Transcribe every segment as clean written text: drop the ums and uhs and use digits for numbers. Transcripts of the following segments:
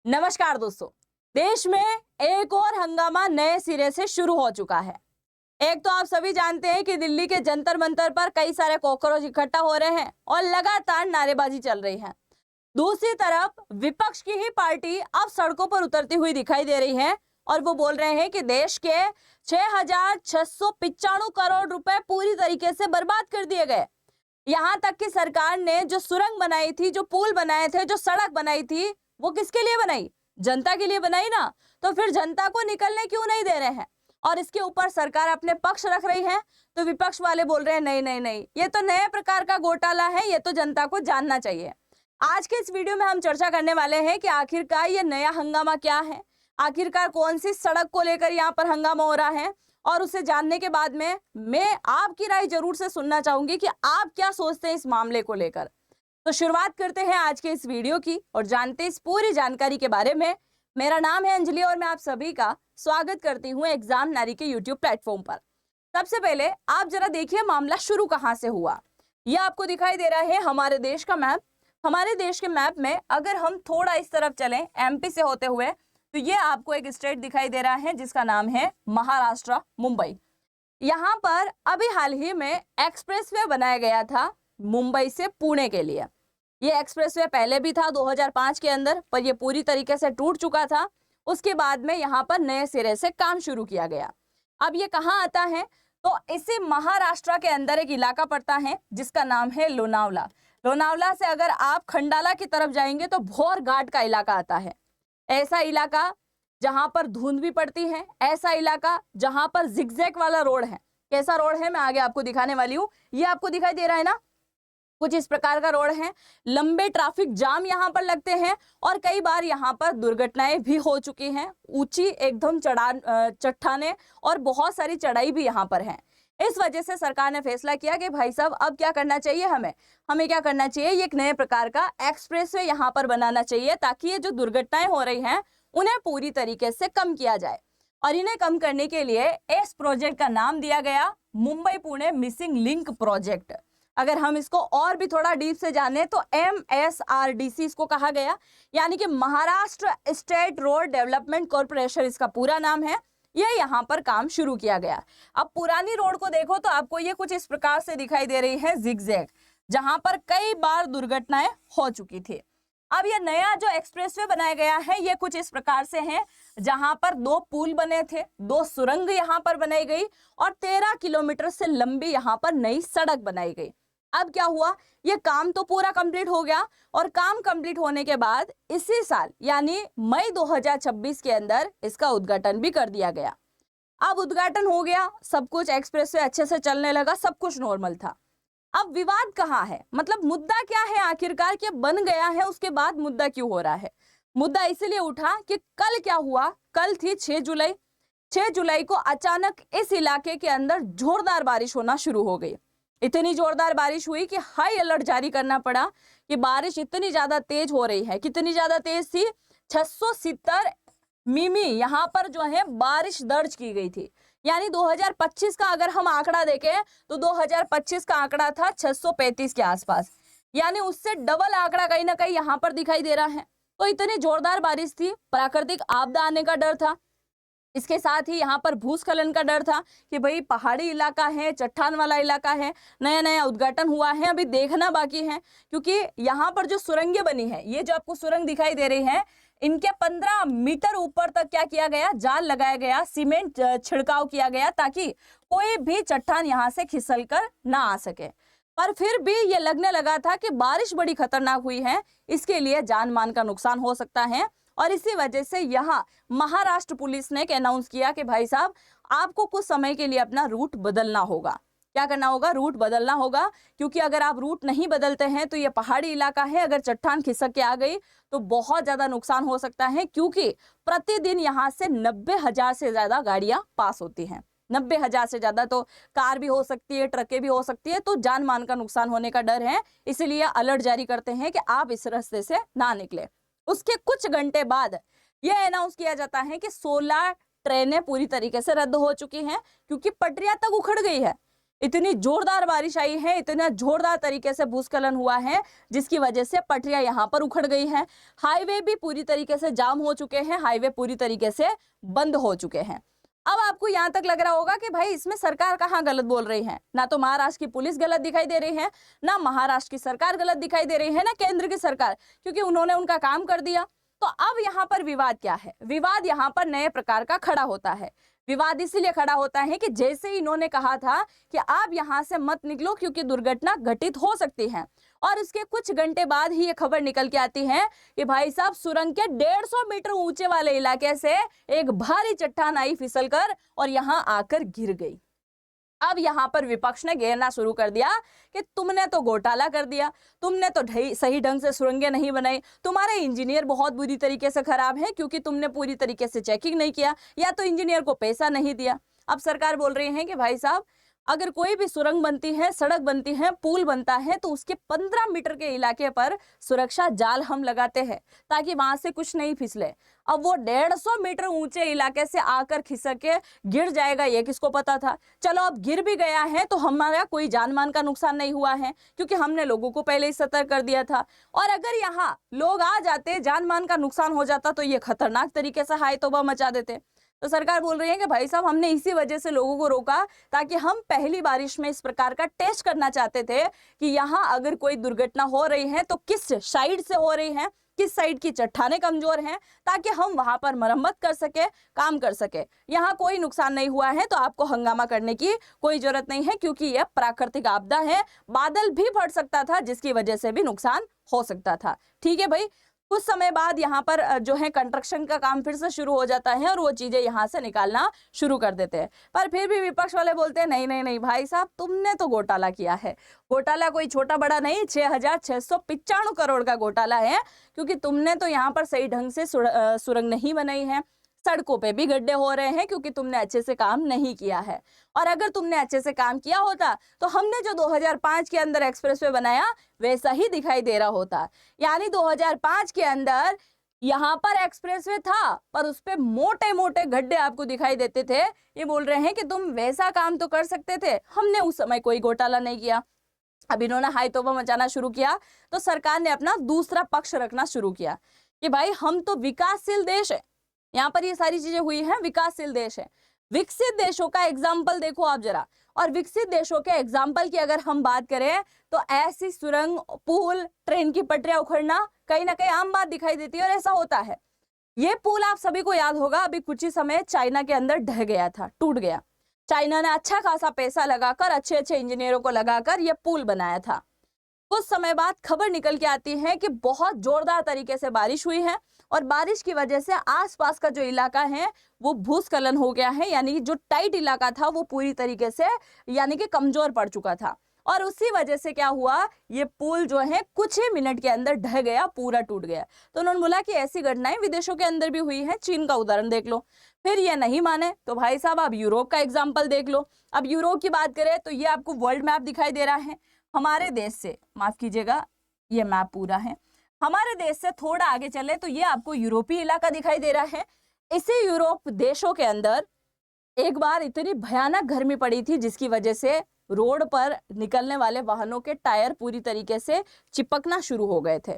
नमस्कार दोस्तों। देश में एक और हंगामा नए सिरे से शुरू हो चुका है। एक तो आप सभी जानते हैं कि दिल्ली के जंतर मंतर पर कई सारे कॉकरोच इकट्ठा हो रहे हैं और लगातार नारेबाजी चल रही है। दूसरी तरफ विपक्ष की ही पार्टी अब सड़कों पर उतरती हुई दिखाई दे रही है और वो बोल रहे हैं कि देश के 6,695 करोड़ रुपए पूरी तरीके से बर्बाद कर दिए गए। यहां तक कि सरकार ने जो सुरंग बनाई थी, जो पुल बनाए थे, जो सड़क बनाई थी, वो किसके लिए बनाई? जनता के लिए बनाई ना। तो फिर जनता को निकलने क्यों नहीं दे रहे हैं? और इसके ऊपर सरकार अपने पक्ष रख रही है तो विपक्ष वाले बोल रहे हैं नहीं नहीं नहीं, ये तो नए प्रकार का घोटाला है, ये तो जनता को जानना चाहिए। आज के इस वीडियो में हम चर्चा करने वाले हैं कि आखिरकार ये नया हंगामा क्या है, आखिरकार कौन सी सड़क को लेकर यहाँ पर हंगामा हो रहा है, और उसे जानने के बाद में मैं आपकी राय जरूर से सुनना चाहूंगी कि आप क्या सोचते हैं इस मामले को लेकर। तो शुरुआत करते हैं आज के इस वीडियो की और जानते हैं इस पूरी जानकारी के बारे में। मेरा नाम है अंजलि और मैं आप सभी का स्वागत करती हूँ एग्जाम नारी के यूट्यूब प्लेटफॉर्म पर। सबसे पहले आप जरा देखिए मामला शुरू कहाँ से हुआ। यह आपको दिखाई दे रहा है हमारे देश का मैप। हमारे देश के मैप में अगर हम थोड़ा इस तरफ चलें एमपी से होते हुए तो ये आपको एक स्टेट दिखाई दे रहा है जिसका नाम है महाराष्ट्र, मुंबई। यहाँ पर अभी हाल ही में एक्सप्रेसवे बनाया गया था मुंबई से पुणे के लिए। ये एक्सप्रेसवे पहले भी था 2005 के अंदर, पर यह पूरी तरीके से टूट चुका था। उसके बाद में यहाँ पर नए सिरे से काम शुरू किया गया। अब ये कहाँ आता है? तो इसी महाराष्ट्र के अंदर एक इलाका पड़ता है जिसका नाम है लोनावला। लोनावला से अगर आप खंडाला की तरफ जाएंगे तो भोर घाट का इलाका आता है। ऐसा इलाका जहां पर धुंध भी पड़ती है, ऐसा इलाका जहां पर जिगजैग वाला रोड है। कैसा रोड है मैं आगे आपको दिखाने वाली हूँ। ये आपको दिखाई दे रहा है ना, कुछ इस प्रकार का रोड है। लंबे ट्रैफिक जाम यहाँ पर लगते हैं और कई बार यहाँ पर दुर्घटनाएं भी हो चुकी हैं। ऊंची एकदम चट्टाने और बहुत सारी चढ़ाई भी यहाँ पर है। इस वजह से सरकार ने फैसला किया कि भाई साहब अब क्या करना चाहिए, हमें क्या करना चाहिए, ये एक नए प्रकार का एक्सप्रेसवे यहाँ पर बनाना चाहिए ताकि ये जो दुर्घटनाएं हो रही हैं उन्हें पूरी तरीके से कम किया जाए। और इन्हें कम करने के लिए इस प्रोजेक्ट का नाम दिया गया Mumbai Pune missing link project. अगर हम इसको और भी थोड़ा डीप से जाने तो MSRDC इसको कहा गया, यानी कि Maharashtra state road development corporation इसका पूरा नाम है। ये यहाँ पर काम शुरू किया गया। अब पुरानी रोड को देखो तो आपको ये कुछ इस प्रकार से दिखाई दे रही है, जिगजैग, जहां पर कई बार दुर्घटनाएं हो चुकी थी। अब ये नया जो एक्सप्रेसवे बनाया गया है ये कुछ इस प्रकार से है, जहां पर 2 पुल बने थे, 2 सुरंग यहाँ पर बनाई गई और 13 किलोमीटर से लंबी यहाँ पर नई सड़क बनाई गई। अब क्या हुआ, ये काम तो पूरा कंप्लीट हो गया और काम कंप्लीट होने के बाद इसी साल यानी मई 2026 के अंदर इसका उद्घाटन भी कर दिया गया। अब उद्घाटन हो गया, सब कुछ एक्सप्रेसवे अच्छे से चलने लगा, सब कुछ नॉर्मल था। अब विवाद कहाँ है, मतलब मुद्दा क्या है आखिरकार, कि बन गया है उसके बाद मुद्दा क्यों हो रहा है? मुद्दा इसलिए उठा कि कल क्या हुआ, कल थी 6 जुलाई। 6 जुलाई को अचानक इस इलाके के अंदर जोरदार बारिश होना शुरू हो गई। इतनी जोरदार बारिश हुई कि हाई अलर्ट जारी करना पड़ा कि बारिश इतनी ज्यादा तेज हो रही है। कितनी ज्यादा तेज थी? 670 मिमी यहाँ पर जो है बारिश दर्ज की गई थी। यानी 2025 का अगर हम आंकड़ा देखें तो 2025 का आंकड़ा था 635 के आसपास, यानी उससे डबल आंकड़ा कहीं ना कहीं यहाँ पर दिखाई दे रहा है। तो इतनी जोरदार बारिश थी, प्राकृतिक आपदा आने का डर था। इसके साथ ही यहाँ पर भूस्खलन का डर था कि भाई पहाड़ी इलाका है, चट्टान वाला इलाका है, नया नया उद्घाटन हुआ है, अभी देखना बाकी है। क्योंकि यहाँ पर जो सुरंगें बनी है, ये जो आपको सुरंग दिखाई दे रही है, इनके 15 मीटर ऊपर तक क्या किया गया, जाल लगाया गया, सीमेंट छिड़काव किया गया ताकि कोई भी चट्टान यहाँ से खिसल कर ना आ सके। पर फिर भी ये लगने लगा था कि बारिश बड़ी खतरनाक हुई है, इसके लिए जान मान का नुकसान हो सकता है। और इसी वजह से यहाँ महाराष्ट्र पुलिस ने अनाउंस किया कि भाई साहब आपको कुछ समय के लिए अपना रूट बदलना होगा। क्या करना होगा? रूट बदलना होगा, क्योंकि अगर आप रूट नहीं बदलते हैं तो ये पहाड़ी इलाका है, अगर चट्टान खिसक के आ गई तो बहुत ज्यादा नुकसान हो सकता है। क्योंकि प्रतिदिन यहाँ से 90,000 से ज्यादा गाड़ियां पास होती हैं। 90,000 से ज्यादा तो कार भी हो सकती है, ट्रकें भी हो सकती है, तो जान मान का नुकसान होने का डर है। इसलिए अलर्ट जारी करते हैं कि आप इस रास्ते से ना निकले। उसके कुछ घंटे बाद यह अनाउंस किया जाता है कि 16 ट्रेनें पूरी तरीके से रद्द हो चुकी हैं, क्योंकि पटरियां तक उखड़ गई है। इतनी जोरदार बारिश आई है, इतना जोरदार तरीके से भूस्खलन हुआ है, जिसकी वजह से पटरियां यहाँ पर उखड़ गई हैं। हाईवे भी पूरी तरीके से जाम हो चुके हैं, हाईवे पूरी तरीके से बंद हो चुके हैं। अब आपको यहाँ तक लग रहा होगा कि भाई इसमें सरकार कहाँ गलत बोल रही है। ना तो महाराष्ट्र की पुलिस गलत दिखाई दे रही है, ना महाराष्ट्र की सरकार गलत दिखाई दे रही है, ना केंद्र की सरकार, क्योंकि उन्होंने उनका काम कर दिया। तो अब यहाँ पर विवाद क्या है? विवाद यहाँ पर नए प्रकार का खड़ा होता है। विवाद इसीलिए खड़ा होता है कि जैसे इन्होंने कहा था कि आप यहाँ से मत निकलो क्योंकि दुर्घटना घटित हो सकती है, और इसके कुछ घंटे बाद ही ये खबर निकल के आती है कि भाई साहब सुरंग के 150 मीटर ऊंचे वाले इलाके से एक भारी चट्टान आई फिसलकर और यहाँ आकर गिर गई। अब यहाँ पर विपक्ष ने घेरना शुरू कर दिया कि तुमने तो घोटाला कर दिया, तुमने तो सही ढंग से सुरंगें नहीं बनाई, तुम्हारे इंजीनियर बहुत बुरी तरीके से खराब है क्योंकि तुमने पूरी तरीके से चेकिंग नहीं किया, या तो इंजीनियर को पैसा नहीं दिया। अब सरकार बोल रही है कि भाई साहब अगर कोई भी सुरंग बनती है, सड़क बनती है, पुल बनता है तो उसके 15 मीटर के इलाके पर सुरक्षा जाल हम लगाते हैं ताकि वहां से कुछ नहीं फिसले। अब वो 150 मीटर ऊंचे इलाके से आकर खिसक के गिर जाएगा, ये किसको पता था? चलो अब गिर भी गया है तो हमारा कोई जान मान का नुकसान नहीं हुआ है क्योंकि हमने लोगों को पहले ही सतर्क कर दिया था। और अगर यहाँ लोग आ जाते, जान मान का नुकसान हो जाता तो ये खतरनाक तरीके से हाय तौबा मचा देते। तो सरकार बोल रही है कि भाई साहब हमने इसी वजह से लोगों को रोका ताकि हम पहली बारिश में इस प्रकार का टेस्ट करना चाहते थे कि यहाँ अगर कोई दुर्घटना हो रही है तो किस साइड से हो रही है, किस साइड की चट्टानें कमजोर हैं, ताकि हम वहां पर मरम्मत कर सके, काम कर सके। यहाँ कोई नुकसान नहीं हुआ है तो आपको हंगामा करने की कोई जरूरत नहीं है क्योंकि यह प्राकृतिक आपदा है, बादल भी फट सकता था जिसकी वजह से भी नुकसान हो सकता था। ठीक है भाई, कुछ समय बाद यहाँ पर जो है कंस्ट्रक्शन का काम फिर से शुरू हो जाता है और वो चीजें यहाँ से निकालना शुरू कर देते हैं। पर फिर भी विपक्ष वाले बोलते हैं नहीं नहीं नहीं भाई साहब तुमने तो घोटाला किया है। घोटाला कोई छोटा बड़ा नहीं, 6,695 करोड़ का घोटाला है क्योंकि तुमने तो यहाँ पर सही ढंग से सुरंग नहीं बनाई है, सड़कों पे भी गड्ढे हो रहे हैं क्योंकि तुमने अच्छे से काम नहीं किया है। और अगर तुमने अच्छे से काम किया होता तो हमने जो 2005 के अंदर एक्सप्रेसवे बनाया वैसा ही दिखाई दे रहा होता। यानी 2005 के अंदर यहाँ पर एक्सप्रेसवे था पर उस पे मोटे मोटे गड्ढे आपको दिखाई देते थे। ये बोल रहे हैं कि तुम वैसा काम तो कर सकते थे, हमने उस समय कोई घोटाला नहीं किया। अब इन्होंने हाय तौबा मचाना शुरू किया तो सरकार ने अपना दूसरा पक्ष रखना शुरू किया कि भाई हम तो विकासशील देश है, यहाँ पर ये सारी चीजें हुई हैं, विकासशील देश है। विकसित देशों का एग्जाम्पल देखो आप जरा, और विकसित देशों के एग्जाम्पल की अगर हम बात करें तो ऐसी सुरंग, पुल, ट्रेन की पटरियां उखड़ना कहीं ना कहीं आम बात दिखाई देती है और ऐसा होता है। ये पुल आप सभी को याद होगा अभी कुछ ही समय चाइना के अंदर ढह गया था, टूट गया। चाइना ने अच्छा खासा पैसा लगाकर, अच्छे अच्छे इंजीनियरों को लगाकर यह पुल बनाया था। कुछ समय बाद खबर निकल के आती है कि बहुत जोरदार तरीके से बारिश हुई है और बारिश की वजह से आसपास का जो इलाका है वो भूस्खलन हो गया है, यानी जो टाइट इलाका था वो पूरी तरीके से यानी कि कमजोर पड़ चुका था। और उसी वजह से क्या हुआ, ये पुल जो है कुछ ही मिनट के अंदर ढह गया, पूरा टूट गया। तो उन्होंने बोला कि ऐसी घटनाएं विदेशों के अंदर भी हुई है, चीन का उदाहरण देख लो। फिर ये नहीं माने तो भाई साहब आप यूरोप का एग्जाम्पल देख लो। अब यूरोप की बात करें तो ये आपको वर्ल्ड मैप दिखाई दे रहा है। हमारे देश से, माफ कीजिएगा, ये मैप पूरा है, हमारे देश से थोड़ा आगे चले तो ये आपको यूरोपीय इलाका दिखाई दे रहा है। इसी यूरोप देशों के अंदर एक बार इतनी भयानक गर्मी पड़ी थी जिसकी वजह से रोड पर निकलने वाले वाहनों के टायर पूरी तरीके से चिपकना शुरू हो गए थे।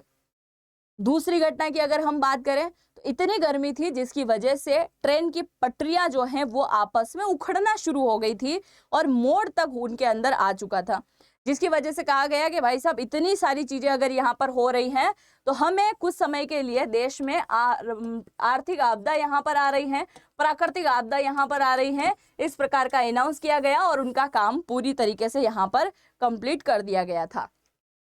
दूसरी घटना की अगर हम बात करें तो इतनी गर्मी थी जिसकी वजह से ट्रेन की पटरियां जो हैं वो आपस में उखड़ना शुरू हो गई थी और मोड़ तक उनके अंदर आ चुका था, जिसकी वजह से कहा गया कि भाई साहब इतनी सारी चीजें अगर यहाँ पर हो रही हैं तो हमें कुछ समय के लिए देश में आर्थिक आपदा यहाँ पर आ रही है, प्राकृतिक आपदा यहाँ पर आ रही है, इस प्रकार का अनाउंस किया गया और उनका काम पूरी तरीके से यहाँ पर कंप्लीट कर दिया गया था।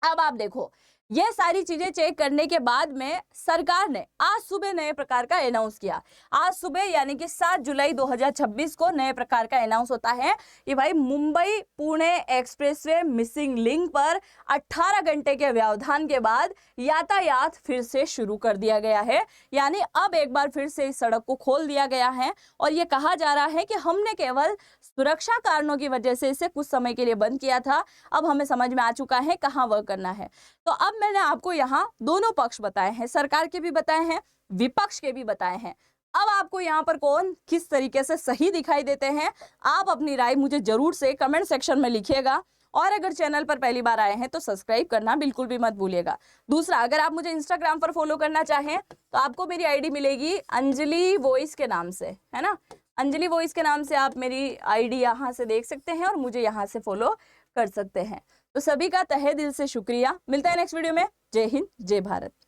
अब आप देखो, ये सारी चीजें चेक करने के बाद में सरकार ने आज सुबह नए प्रकार का अनाउंस किया। आज सुबह यानी कि 7 जुलाई 2026 को नए प्रकार का अनाउंस होता है कि भाई Mumbai Pune expressway missing link पर 18 घंटे के व्यवधान के बाद यातायात फिर से शुरू कर दिया गया है। यानी अब एक बार फिर से इस सड़क को खोल दिया गया है और ये कहा जा रहा है कि हमने केवल सुरक्षा कारणों की वजह से इसे कुछ समय के लिए बंद किया था, अब हमें समझ में आ चुका है कहाँ वर्क करना है। तो अब मैंने आपको यहाँ दोनों पक्ष बताए हैं, सरकार के भी बताए हैं, विपक्ष के भी बताए हैं। अब आपको यहाँ पर कौन किस तरीके से सही दिखाई देते हैं, आप अपनी राय मुझे जरूर से कमेंट सेक्शन में लिखिएगा। और अगर चैनल पर पहली बार आए हैं तो सब्सक्राइब करना बिल्कुल भी मत भूलिएगा। दूसरा, अगर आप मुझे इंस्टाग्राम पर फॉलो करना चाहें तो आपको मेरी आईडी मिलेगी अंजलि वॉइस के नाम से, है ना। अंजलि वॉइस के नाम से आप मेरी आईडी यहाँ से देख सकते हैं और मुझे यहाँ से फॉलो कर सकते हैं। तो सभी का तहे दिल से शुक्रिया। मिलता है नेक्स्ट वीडियो में। जय हिंद, जय भारत।